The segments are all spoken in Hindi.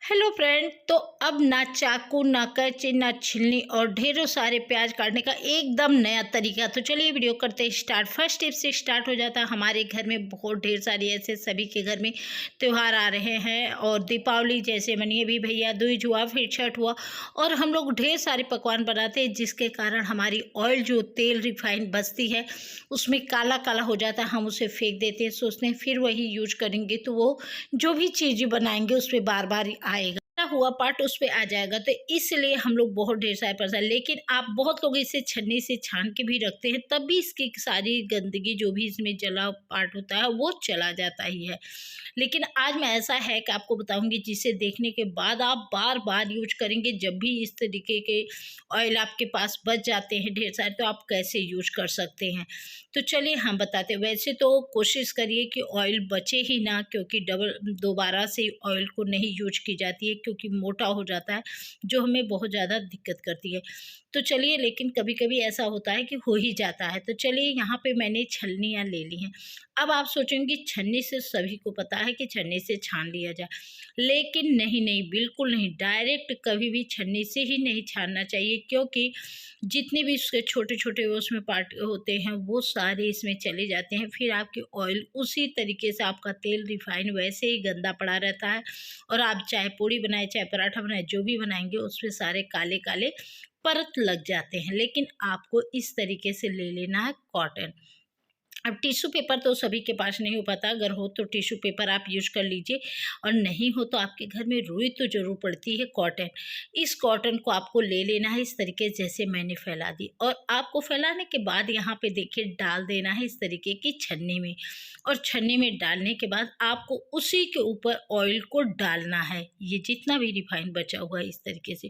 Hello friend. तो अब ना चाकू ना कैंची ना छिलनी और ढेरों सारे प्याज काटने का एकदम नया तरीका। तो चलिए वीडियो करते हैं स्टार्ट। फर्स्ट टिप से स्टार्ट हो जाता है। हमारे घर में बहुत ढेर सारी ऐसे सभी के घर में त्यौहार आ रहे हैं और दीपावली जैसे मनिए भी भैया दूज हुआ, फिर छठ हुआ और हम लोग ढेर सारे पकवान बनाते हैं, जिसके कारण हमारी ऑयल जो तेल रिफाइन बचती है उसमें काला काला हो जाता है। हम उसे फेंक देते हैं, सोचते हैं फिर वही यूज करेंगे तो वो जो भी चीज़ बनाएंगे उस पर बार बार आएगा, हुआ पार्ट उस पे आ जाएगा। तो इसलिए हम लोग बहुत ढेर सारे परेशान। लेकिन आप बहुत लोग इसे छन्नी से छान के भी रखते हैं, तब भी इसकी सारी गंदगी जो भी इसमें जला पार्ट होता है वो चला जाता ही है। लेकिन आज मैं ऐसा है कि आपको बताऊंगी जिसे देखने के बाद आप बार बार यूज करेंगे। जब भी इस तरीके के ऑयल आपके पास बच जाते हैं ढेर सारे, तो आप कैसे यूज कर सकते हैं। तो चलिए हम बताते हैं। वैसे तो कोशिश करिए कि ऑयल बचे ही ना, क्योंकि दोबारा से ऑयल को नहीं यूज की जाती है, क्योंकि मोटा हो जाता है जो हमें बहुत ज़्यादा दिक्कत करती है। तो चलिए, लेकिन कभी कभी ऐसा होता है कि हो ही जाता है। तो चलिए, यहाँ पे मैंने छलनियाँ ले ली हैं। अब आप सोचेंगे छन्नी से सभी को पता है कि छन्नी से छान लिया जाए, लेकिन नहीं नहीं, बिल्कुल नहीं। डायरेक्ट कभी भी छन्नी से ही नहीं छानना चाहिए, क्योंकि जितने भी उसके छोटे छोटे उसमें पार्ट होते हैं वो सारे इसमें चले जाते हैं। फिर आपकी ऑयल उसी तरीके से, आपका तेल रिफाइन वैसे ही गंदा पड़ा रहता है और आप चाहे पूड़ी बनाए चाहे पराठा बनाए जो भी बनाएंगे उसमें सारे काले काले परत लग जाते हैं। लेकिन आपको इस तरीके से ले लेना है कॉटन। अब टिश्यू पेपर तो सभी के पास नहीं हो पाता, अगर हो तो टिश्यू पेपर आप यूज कर लीजिए, और नहीं हो तो आपके घर में रुई तो ज़रूर पड़ती है, कॉटन। इस कॉटन को आपको ले लेना है इस तरीके जैसे मैंने फैला दी, और आपको फैलाने के बाद यहाँ पे देखिए डाल देना है इस तरीके की छन्नी में। और छन्नी में डालने के बाद आपको उसी के ऊपर ऑयल को डालना है, ये जितना भी रिफाइन बचा हुआ है इस तरीके से।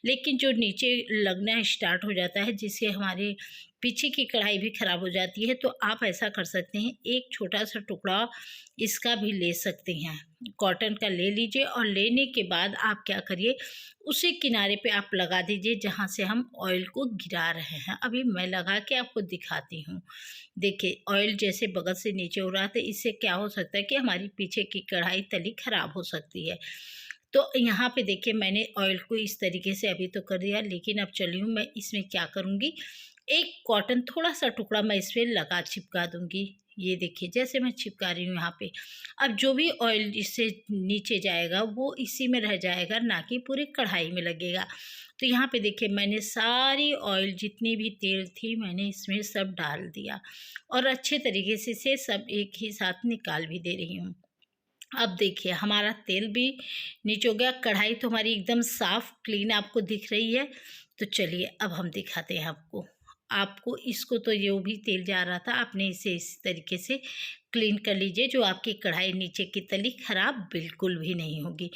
लेकिन जो नीचे लगना स्टार्ट हो जाता है, जिससे हमारे पीछे की कढ़ाई भी खराब हो जाती है, तो आप ऐसा कर सकते हैं, एक छोटा सा टुकड़ा इसका भी ले सकते हैं, कॉटन का ले लीजिए। और लेने के बाद आप क्या करिए, उसी किनारे पे आप लगा दीजिए जहाँ से हम ऑयल को गिरा रहे हैं। अभी मैं लगा के आपको दिखाती हूँ। देखिए, ऑयल जैसे बगल से नीचे हो रहा है, तो इससे क्या हो सकता है कि हमारी पीछे की कढ़ाई तली खराब हो सकती है। तो यहाँ पे देखिए, मैंने ऑयल को इस तरीके से अभी तो कर दिया, लेकिन अब चली हूँ मैं इसमें क्या करूँगी, एक कॉटन थोड़ा सा टुकड़ा मैं इस पर लगा चिपका दूँगी। ये देखिए जैसे मैं चिपका रही हूँ यहाँ पे। अब जो भी ऑयल इससे नीचे जाएगा वो इसी में रह जाएगा, ना कि पूरी कढ़ाई में लगेगा। तो यहाँ पे देखिए, मैंने सारी ऑयल जितनी भी तेल थी मैंने इसमें सब डाल दिया, और अच्छे तरीके से सब एक ही साथ निकाल भी दे रही हूँ। अब देखिए, हमारा तेल भी नीचे हो गया, कढ़ाई तो हमारी एकदम साफ क्लीन आपको दिख रही है। तो चलिए अब हम दिखाते हैं आपको। आपको इसको तो जो भी तेल जा रहा था आपने इसे इस तरीके से क्लीन कर लीजिए, जो आपकी कढ़ाई नीचे की तली खराब बिल्कुल भी नहीं होगी।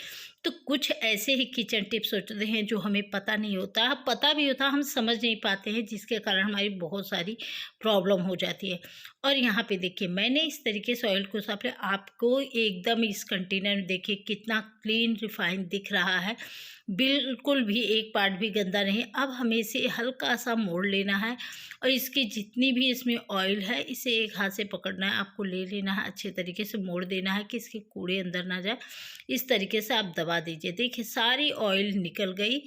तो कुछ ऐसे ही किचन टिप्स होते हैं जो हमें पता नहीं होता, पता भी होता हम समझ नहीं पाते हैं, जिसके कारण हमारी बहुत सारी प्रॉब्लम हो जाती है। और यहाँ पे देखिए, मैंने इस तरीके से ऑयल को साफ किया। आपको एकदम इस कंटेनर में देखिए कितना क्लीन रिफाइन दिख रहा है, बिल्कुल भी एक पार्ट भी गंदा नहीं। अब हमें इसे हल्का सा मोड़ लेना है, और इसकी जितनी भी इसमें ऑयल है इसे एक हाथ से पकड़ना है, आपको ले लेना है, अच्छे तरीके से मोड़ देना है कि इसके कूड़े अंदर ना जाए। इस तरीके से आप दबा दीजिए। देखिए सारी ऑयल निकल गई,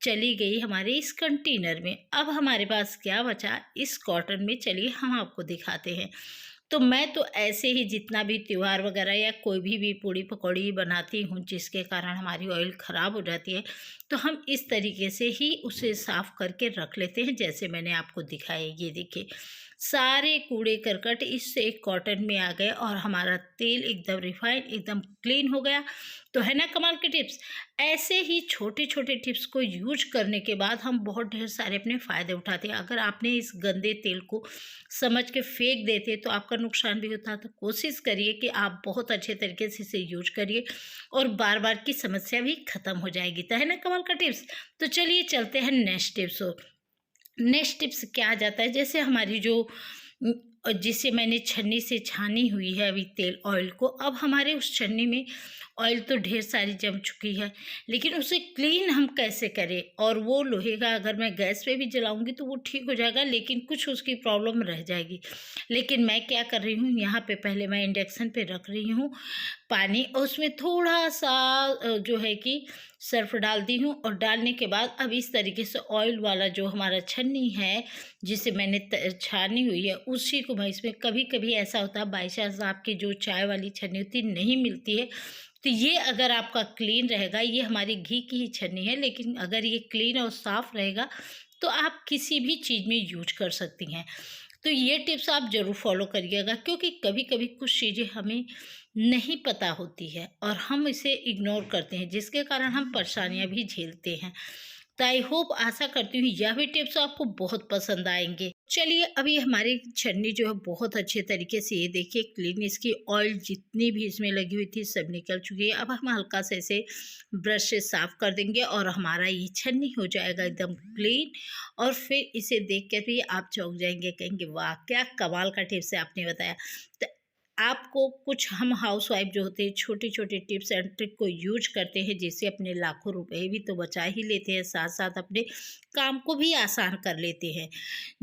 चली गई हमारे इस कंटेनर में। अब हमारे पास क्या बचा इस कॉटन में, चलिए हम आपको दिखाते हैं। तो मैं तो ऐसे ही जितना भी त्योहार वगैरह या कोई भी पूड़ी पकौड़ी बनाती हूँ जिसके कारण हमारी ऑयल ख़राब हो जाती है, तो हम इस तरीके से ही उसे साफ़ करके रख लेते हैं, जैसे मैंने आपको दिखाया। ये देखिए सारे कूड़े करकट इस एक कॉटन में आ गए, और हमारा तेल एकदम रिफाइंड एकदम क्लीन हो गया। तो है ना कमाल के टिप्स। ऐसे ही छोटे छोटे टिप्स को यूज करने के बाद हम बहुत ढेर सारे अपने फ़ायदे उठाते हैं। अगर आपने इस गंदे तेल को समझ के फेंक देते तो आपका नुकसान भी होता। तो कोशिश करिए कि आप बहुत अच्छे तरीके से इसे यूज करिए, और बार बार की समस्या भी ख़त्म हो जाएगी। तो है ना कमाल का टिप्स। तो चलिए चलते हैं नेक्स्ट टिप्स। नेक्स्ट टिप्स क्या आ जाता है, जैसे हमारी जो जिसे मैंने छन्नी से छानी हुई है अभी तेल ऑयल को, अब हमारे उस छन्नी में ऑयल तो ढेर सारी जम चुकी है, लेकिन उसे क्लीन हम कैसे करें? और वो लोहे का अगर मैं गैस पे भी जलाऊँगी तो वो ठीक हो जाएगा, लेकिन कुछ उसकी प्रॉब्लम रह जाएगी। लेकिन मैं क्या कर रही हूँ, यहाँ पे पहले मैं इंडक्शन पे रख रही हूँ पानी, और उसमें थोड़ा-सा जो है कि सर्फ़ डाल दी हूँ, और डालने के बाद अब इस तरीके से ऑयल वाला जो हमारा छन्नी है, जिसे मैंने छानी हुई है, उसी को मैं इसमें, कभी-कभी ऐसा होता है बाई चांस आपकी जो चाय वाली छन्नी होती है नहीं मिलती है, तो ये अगर आपका क्लीन रहेगा, ये हमारी घी की ही छन्नी है, लेकिन अगर ये क्लीन और साफ़ रहेगा, तो आप किसी भी चीज़ में यूज कर सकती हैं। तो ये टिप्स आप ज़रूर फ़ॉलो करिएगा, क्योंकि कभी-कभी कुछ चीज़ें हमें नहीं पता होती है और हम इसे इग्नोर करते हैं, जिसके कारण हम परेशानियाँ भी झेलते हैं। तो आई होप, आशा करती हूँ यह भी टिप्स आपको बहुत पसंद आएँगे। चलिए, अभी हमारी छन्नी जो है बहुत अच्छे तरीके से, ये देखिए क्लीन, इसकी ऑयल जितनी भी इसमें लगी हुई थी सब निकल चुकी है। अब हम हल्का से इसे ब्रश से साफ़ कर देंगे और हमारा ये छन्नी हो जाएगा एकदम क्लीन। और फिर इसे देख कर भी आप चौंक जाएँगे, कहेंगे वाह! क्या कमाल का टिप्स है आपने बताया। तो आपको कुछ, हम हाउसवाइफ जो होते हैं छोटे-छोटे टिप्स एंड ट्रिक को यूज़ करते हैं, जिससे अपने लाखों रुपए भी तो बचा ही लेते हैं, साथ-साथ अपने काम को भी आसान कर लेते हैं,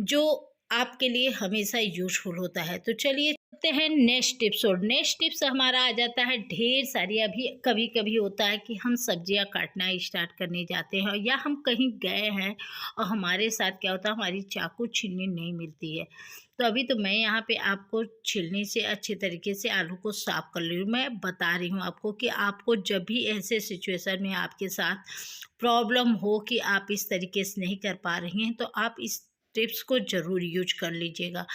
जो आपके लिए हमेशा यूज़फुल होता है। तो चलिए चलते हैं नेक्स्ट टिप्स, और नेक्स्ट टिप्स हमारा आ जाता है ढेर सारी। अभी कभी-कभी होता है कि हम सब्जियां काटना स्टार्ट करने जाते हैं, या हम कहीं गए हैं और हमारे साथ क्या होता है, हमारी चाकू छीलनी नहीं मिलती है। तो अभी तो मैं यहाँ पे आपको छीलनी से अच्छे तरीके से आलू को साफ़ कर रही हूँ। मैं बता रही हूँ आपको कि आपको जब भी ऐसे सिचुएशन में आपके साथ प्रॉब्लम हो कि आप इस तरीके से नहीं कर पा रही हैं, तो आप इस टिप्स को ज़रूर यूज कर लीजिएगा,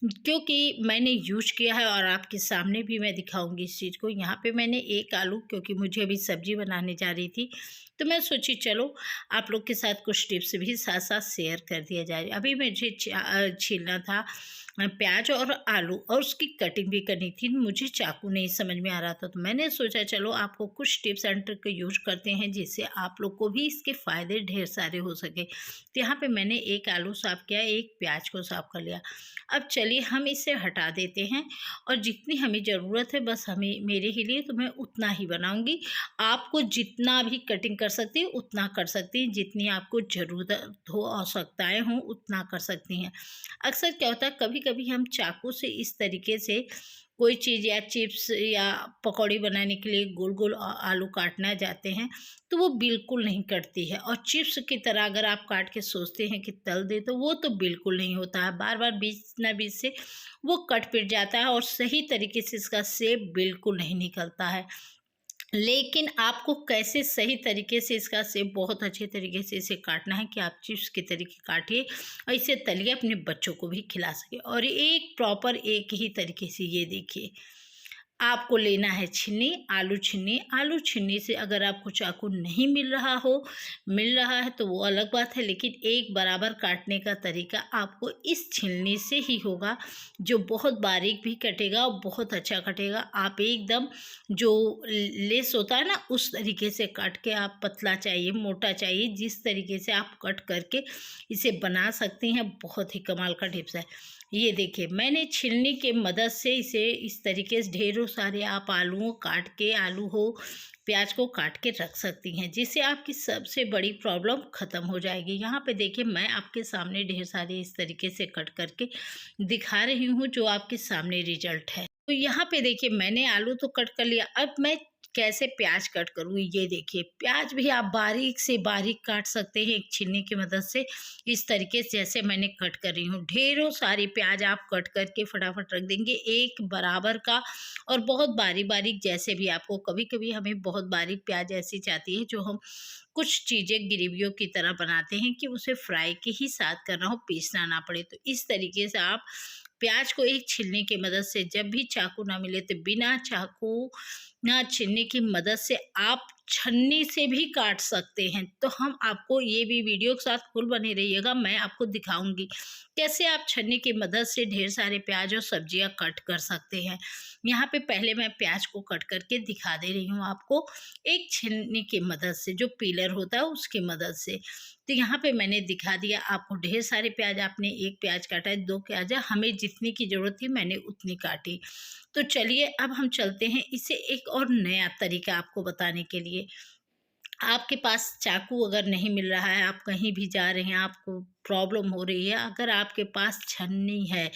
क्योंकि मैंने यूज किया है और आपके सामने भी मैं दिखाऊंगी इस चीज़ को। यहाँ पे मैंने एक आलू, क्योंकि मुझे अभी सब्जी बनाने जा रही थी, तो मैं सोची चलो आप लोग के साथ कुछ टिप्स भी साथ साथ शेयर कर दिया जाए। अभी मुझे छीलना था प्याज और आलू, और उसकी कटिंग भी करनी थी। मुझे चाकू नहीं समझ में आ रहा था, तो मैंने सोचा चलो आपको कुछ टिप्स एंड ट्रिक का यूज करते हैं, जिससे आप लोग को भी इसके फ़ायदे ढेर सारे हो सके। तो यहाँ पे मैंने एक आलू साफ़ किया, एक प्याज को साफ़ कर लिया। अब चलिए हम इसे हटा देते हैं, और जितनी हमें ज़रूरत है, बस हमें, मेरे ही लिए तो मैं उतना ही बनाऊँगी। आपको जितना भी कटिंग कर सकती हैं उतना कर सकती हैं, जितनी आपको ज़रूरत हो, आवश्यकताएँ हों उतना कर सकती हैं। अक्सर क्या होता है, कभी कभी हम चाकू से इस तरीके से कोई चीज़, या चिप्स या पकौड़ी बनाने के लिए गोल गोल आलू काटना जाते हैं, तो वो बिल्कुल नहीं कटती है। और चिप्स की तरह अगर आप काट के सोचते हैं कि तल दे, तो वो तो बिल्कुल नहीं होता है। बार बार बीच ना बीच से वो कट पिट जाता है, और सही तरीके से इसका शेप बिल्कुल नहीं निकलता है। लेकिन आपको कैसे सही तरीके से इसका शेप, बहुत अच्छे तरीके से इसे काटना है कि आप चिप्स के तरीके काटिए और इसे तलिए, अपने बच्चों को भी खिला सके। और एक प्रॉपर एक ही तरीके से, ये देखिए, आपको लेना है छीलनी, आलू छीलनी। आलू छीलनी से अगर आपको चाकू नहीं मिल रहा हो, मिल रहा है तो वो अलग बात है, लेकिन एक बराबर काटने का तरीका आपको इस छीलनी से ही होगा, जो बहुत बारीक भी कटेगा और बहुत अच्छा कटेगा। आप एकदम जो लेस होता है ना, उस तरीके से काट के, आप पतला चाहिए, मोटा चाहिए, जिस तरीके से आप कट करके इसे बना सकती हैं, बहुत ही कमाल का टिप्स है। ये देखिए, मैंने छीलनी के मदद से इसे इस तरीके से ढेरों सारे आप आलूओं काट के, आलू हो, प्याज को काट के रख सकती हैं, जिससे आपकी सबसे बड़ी प्रॉब्लम ख़त्म हो जाएगी। यहाँ पे देखिए, मैं आपके सामने ढेर सारे इस तरीके से कट करके दिखा रही हूँ, जो आपके सामने रिजल्ट है। तो यहाँ पे देखिए, मैंने आलू तो कट कर लिया, अब मैं कैसे प्याज कट करूँ, ये देखिए। प्याज भी आप बारीक से बारीक काट सकते हैं एक छीलनी की मदद से, इस तरीके से जैसे मैंने कट कर रही हूँ। ढेरों सारी प्याज आप कट करके फटाफट रख देंगे, एक बराबर का, और बहुत बारीक बारीक, जैसे भी आपको, कभी कभी हमें बहुत बारीक प्याज ऐसी चाहती है जो हम कुछ चीज़ें ग्रेवियों की तरह बनाते हैं, कि उसे फ्राई के ही साथ करना हो, पीसना ना पड़े। तो इस तरीके से आप प्याज को एक छीलने की मदद से, जब भी चाकू ना मिले तो बिना चाकू ना छीलने की मदद से आप छन्नी से भी काट सकते हैं। तो हम आपको, ये भी वीडियो के साथ फुल बने रहिएगा, मैं आपको दिखाऊंगी कैसे आप छन्नी की मदद से ढेर सारे प्याज और सब्जियां कट कर सकते हैं। यहाँ पे पहले मैं प्याज को कट करके दिखा दे रही हूँ आपको, एक छन्नी की मदद से, जो पीलर होता है उसकी मदद से। तो यहाँ पे मैंने दिखा दिया आपको ढेर सारे प्याज, आपने एक प्याज काटा है, 2 प्याज है, हमें जितनी की ज़रूरत थी मैंने उतनी काटी। तो चलिए अब हम चलते हैं इसे एक और नया तरीका आपको बताने के लिए। आपके पास चाकू अगर नहीं मिल रहा है, आप कहीं भी जा रहे हैं, आपको प्रॉब्लम हो रही है, अगर आपके पास छन्नी है,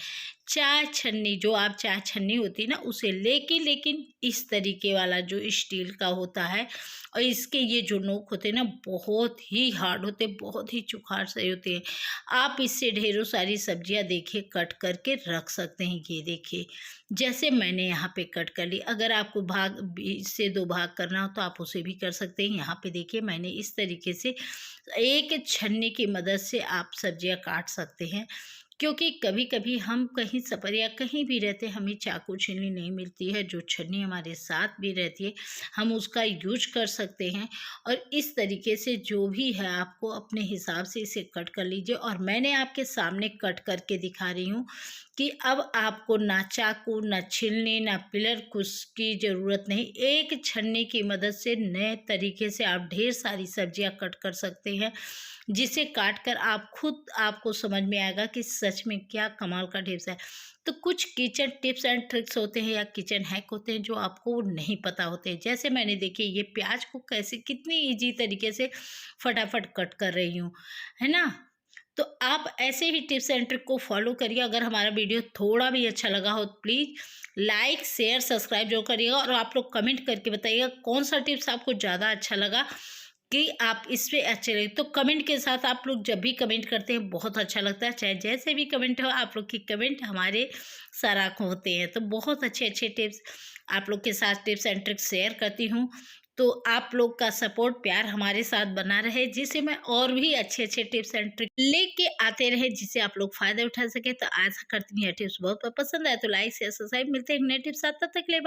चाय छन्नी, जो आप चाय छन्नी होती है ना उसे, लेकिन इस तरीके वाला जो स्टील का होता है, और इसके ये जो नोक होते हैं ना बहुत ही हार्ड होते हैं, बहुत ही चुखार से होते हैं। आप इससे ढेरों सारी सब्जियां देखिए कट करके रख सकते हैं। ये देखिए जैसे मैंने यहाँ पे कट कर ली। अगर आपको भाग से 2 भाग करना हो तो आप उसे भी कर सकते हैं। यहाँ पे देखिए मैंने इस तरीके से एक छन्नी की मदद से आप सब्जियां काट सकते हैं, क्योंकि कभी कभी हम कहीं सफ़र या कहीं भी रहते हैं, हमें चाकू छन्नी नहीं मिलती है, जो छन्नी हमारे साथ भी रहती है हम उसका यूज कर सकते हैं। और इस तरीके से जो भी है आपको अपने हिसाब से इसे कट कर लीजिए। और मैंने आपके सामने कट करके दिखा रही हूँ कि अब आपको ना चाकू, ना छिलने, ना पिलर कुछ की ज़रूरत नहीं। एक छन्नी की मदद से नए तरीके से आप ढेर सारी सब्जियां कट कर सकते हैं, जिसे काट कर आप खुद आपको समझ में आएगा कि सच में क्या कमाल का टिप्स है। तो कुछ किचन टिप्स एंड ट्रिक्स होते हैं या किचन हैक होते हैं जो आपको नहीं पता होते हैं। जैसे मैंने देखिए ये प्याज को कैसे कितनी ईजी तरीके से फटाफट कट कर रही हूँ, है ना। तो आप ऐसे ही टिप्स एंड ट्रिक को फॉलो करिए। अगर हमारा वीडियो थोड़ा भी अच्छा लगा हो प्लीज़ लाइक शेयर सब्सक्राइब जो करिएगा, और आप लोग कमेंट करके बताइएगा कौन सा टिप्स आपको ज़्यादा अच्छा लगा, कि आप इस पे अच्छे लगे। तो कमेंट के साथ आप लोग जब भी कमेंट करते हैं बहुत अच्छा लगता है, चाहे जैसे भी कमेंट हो, आप लोग की कमेंट हमारे सराख होते हैं। तो बहुत अच्छे अच्छे टिप्स आप लोग के साथ टिप्स एंड ट्रिक्स शेयर करती हूँ। तो आप लोग का सपोर्ट प्यार हमारे साथ बना रहे, जिससे मैं और भी अच्छे अच्छे टिप्स एंड ट्रिक लेके आते रहे, जिससे आप लोग फ़ायदा उठा सके। तो आशा करती हूँ यह टिप्स बहुत पसंद आए, तो लाइक शेयर सब्सक्राइब। मिलते हैं एक नए टिप्स साथ, तब तक के लिए